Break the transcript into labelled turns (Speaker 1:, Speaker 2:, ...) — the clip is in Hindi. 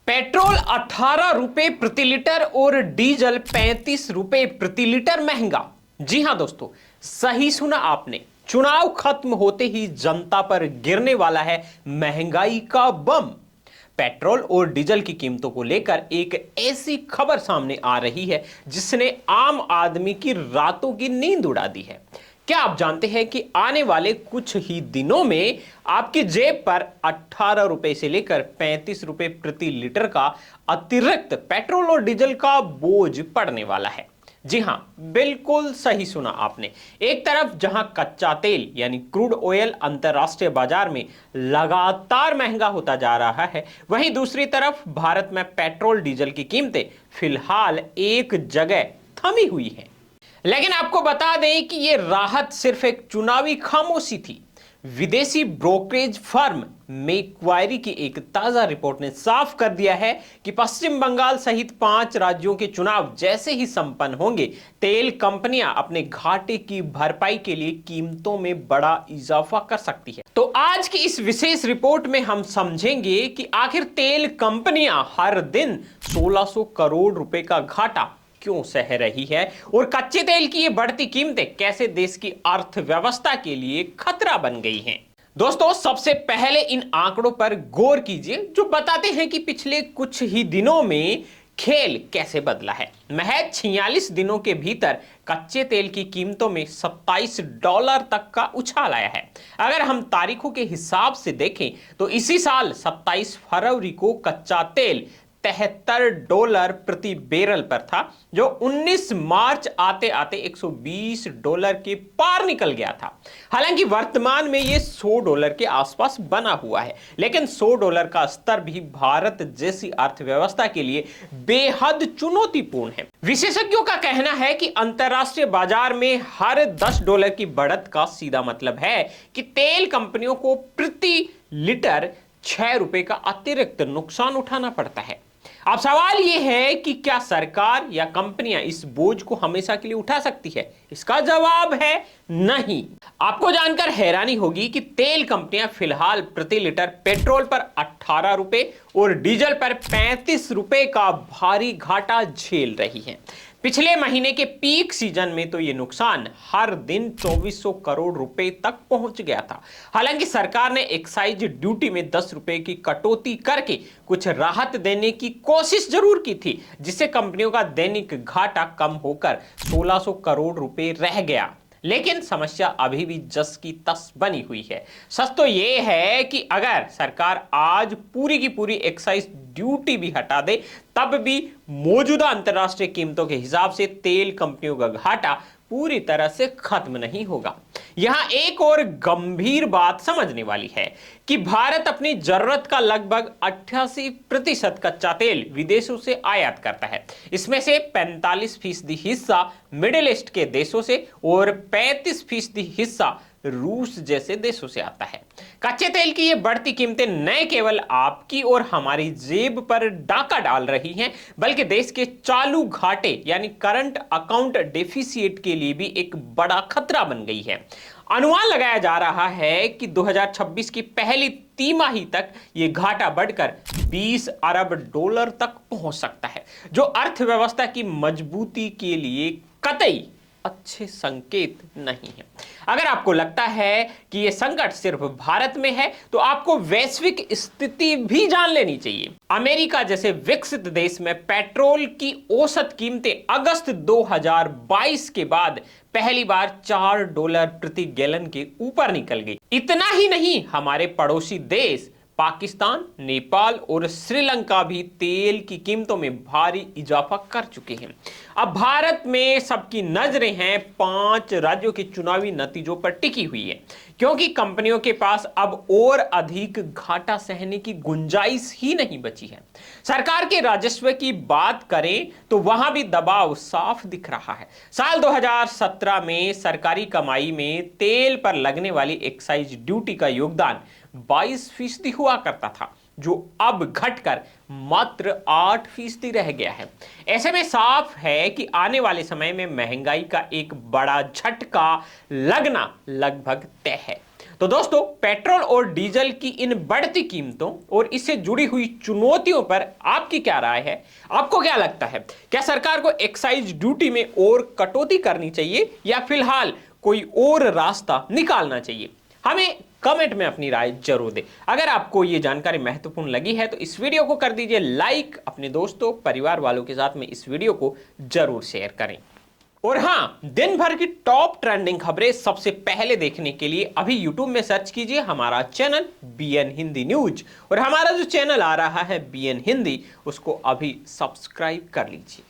Speaker 1: पेट्रोल 18 रुपए प्रति लीटर और डीजल 35 रुपए प्रति लीटर महंगा। जी हां दोस्तों, सही सुना आपने। चुनाव खत्म होते ही जनता पर गिरने वाला है महंगाई का बम। पेट्रोल और डीजल की कीमतों को लेकर एक ऐसी खबर सामने आ रही है जिसने आम आदमी की रातों की नींद उड़ा दी है। क्या आप जानते हैं कि आने वाले कुछ ही दिनों में आपकी जेब पर 18 रुपए से लेकर 35 रुपए प्रति लीटर का अतिरिक्त पेट्रोल और डीजल का बोझ पड़ने वाला है। जी हां, बिल्कुल सही सुना आपने। एक तरफ जहां कच्चा तेल यानी क्रूड ऑयल अंतरराष्ट्रीय बाजार में लगातार महंगा होता जा रहा है, वहीं दूसरी तरफ भारत में पेट्रोल डीजल की कीमतें फिलहाल एक जगह थमी हुई हैं। लेकिन आपको बता दें कि यह राहत सिर्फ एक चुनावी खामोशी थी। विदेशी ब्रोकरेज फर्म मैक्वारी की एक ताजा रिपोर्ट ने साफ कर दिया है कि पश्चिम बंगाल सहित 5 राज्यों के चुनाव जैसे ही संपन्न होंगे, तेल कंपनियां अपने घाटे की भरपाई के लिए कीमतों में बड़ा इजाफा कर सकती है। तो आज की इस विशेष रिपोर्ट में हम समझेंगे कि आखिर तेल कंपनियां हर दिन 1600 करोड़ रुपए का घाटा क्यों सह रही है और कच्चे तेल की ये बढ़ती कीमतें कैसे देश की अर्थव्यवस्था के लिए खतरा बन गई हैं। दोस्तों, सबसे पहले इन आंकड़ों पर गौर कीजिए जो बताते हैं कि पिछले कुछ ही दिनों में खेल कैसे बदला है। महज 46 दिनों के भीतर कच्चे तेल की कीमतों में $27 तक का उछाल आया है। अगर हम तारीखों के हिसाब से देखें तो इसी साल 27 फरवरी को कच्चा तेल $73 प्रति बैरल पर था, जो 19 मार्च आते आते $120 के पार निकल गया था। हालांकि वर्तमान में यह $100 के आसपास बना हुआ है, लेकिन $100 का स्तर भी भारत जैसी अर्थव्यवस्था के लिए बेहद चुनौतीपूर्ण है। विशेषज्ञों का कहना है कि अंतरराष्ट्रीय बाजार में हर $10 की बढ़त का सीधा मतलब है कि तेल कंपनियों को प्रति लीटर ₹6 का अतिरिक्त नुकसान उठाना पड़ता है। अब सवाल यह है कि क्या सरकार या कंपनियां इस बोझ को हमेशा के लिए उठा सकती है? इसका जवाब है नहीं। आपको जानकर हैरानी होगी कि तेल कंपनियां फिलहाल प्रति लीटर पेट्रोल पर 18 रुपए और डीजल पर 35 रुपए का भारी घाटा झेल रही हैं। पिछले महीने के पीक सीजन में तो यह नुकसान हर दिन 2400 करोड़ रुपए तक पहुंच गया था। हालांकि सरकार ने एक्साइज ड्यूटी में 10 रुपए की कटौती करके कुछ राहत देने की कोशिश जरूर की थी, जिससे कंपनियों का दैनिक घाटा कम होकर 1600 करोड़ रुपए रह गया। लेकिन समस्या अभी भी जस की तस बनी हुई है। सच तो यह है कि अगर सरकार आज पूरी की पूरी एक्साइज ड्यूटी भी हटा दे, तब भी मौजूदा अंतरराष्ट्रीय कीमतों के हिसाब से तेल कंपनियों का घाटा पूरी तरह से खत्म नहीं होगा। यहां एक और गंभीर बात समझने वाली है कि भारत अपनी जरूरत का लगभग 88% कच्चा तेल विदेशों से आयात करता है। इसमें से 45% हिस्सा मिडिल ईस्ट के देशों से और 35% हिस्सा रूस जैसे देशों से आता है। कच्चे तेल की ये बढ़ती कीमतें न केवल आपकी और हमारी जेब पर डाका डाल रही हैं, बल्कि देश के चालू घाटे यानी करंट अकाउंट डेफिसिट के लिए भी एक बड़ा खतरा बन गई है। अनुमान लगाया जा रहा है कि 2026 की पहली तिमाही तक यह घाटा बढ़कर $20 अरब तक पहुंच सकता है, जो अर्थव्यवस्था की मजबूती के लिए कतई अच्छे संकेत नहीं है। अगर आपको लगता है कि यह संकट सिर्फ भारत में है, तो आपको वैश्विक स्थिति भी जान लेनी चाहिए। अमेरिका जैसे विकसित देश में पेट्रोल की औसत कीमतें अगस्त 2022 के बाद पहली बार $4 प्रति गैलन के ऊपर निकल गई। इतना ही नहीं, हमारे पड़ोसी देश पाकिस्तान, नेपाल और श्रीलंका भी तेल की कीमतों में भारी इजाफा कर चुके हैं। अब भारत में सबकी नजरें हैं 5 राज्यों के चुनावी नतीजों पर टिकी हुई है, क्योंकि कंपनियों के पास अब और अधिक घाटा सहने की गुंजाइश ही नहीं बची है। सरकार के राजस्व की बात करें तो वहां भी दबाव साफ दिख रहा है। साल 2017 में सरकारी कमाई में तेल पर लगने वाली एक्साइज ड्यूटी का योगदान 22% हुआ करता था, जो अब घटकर मात्र 8% रह गया है। ऐसे में साफ है कि आने वाले समय में महंगाई का एक बड़ा झटका लगना लगभग तय है। तो दोस्तों, पेट्रोल और डीजल की इन बढ़ती कीमतों और इससे जुड़ी हुई चुनौतियों पर आपकी क्या राय है? आपको क्या लगता है, क्या सरकार को एक्साइज ड्यूटी में और कटौती करनी चाहिए या फिलहाल कोई और रास्ता निकालना चाहिए? हमें कमेंट में अपनी राय जरूर दें। अगर आपको यह जानकारी महत्वपूर्ण लगी है तो इस वीडियो को कर दीजिए लाइक, अपने दोस्तों परिवार वालों के साथ में इस वीडियो को जरूर शेयर करें। और हां, दिन भर की टॉप ट्रेंडिंग खबरें सबसे पहले देखने के लिए अभी YouTube में सर्च कीजिए हमारा चैनल BN हिंदी न्यूज, और हमारा जो चैनल आ रहा है BN हिंदी, उसको अभी सब्सक्राइब कर लीजिए।